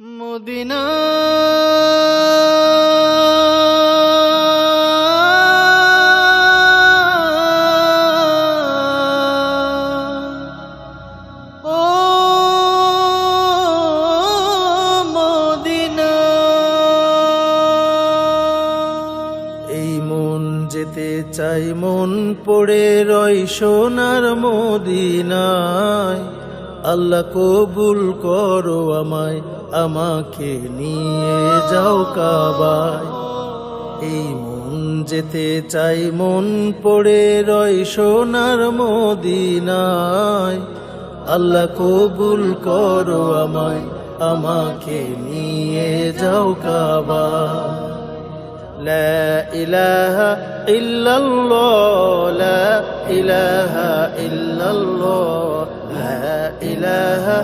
Medina oh Medina, এই মন যেতে চাই, মন পড়ে রয় সোনার মদিনায়। আল্লাহ কবুল করো আমায়, আমাকে নিয়ে যাও কাবায়। এই মন যেতে চাই, মন পড়ে রয় সোনার মদিনায়। আল্লাহ কবুল করো আমায়, আমাকে নিয়ে যাও কাবায়। লা ইলাহা ইল্লাল্লাহ, লা ইলাহা ইল্লাল্লাহ, লা ইলাহা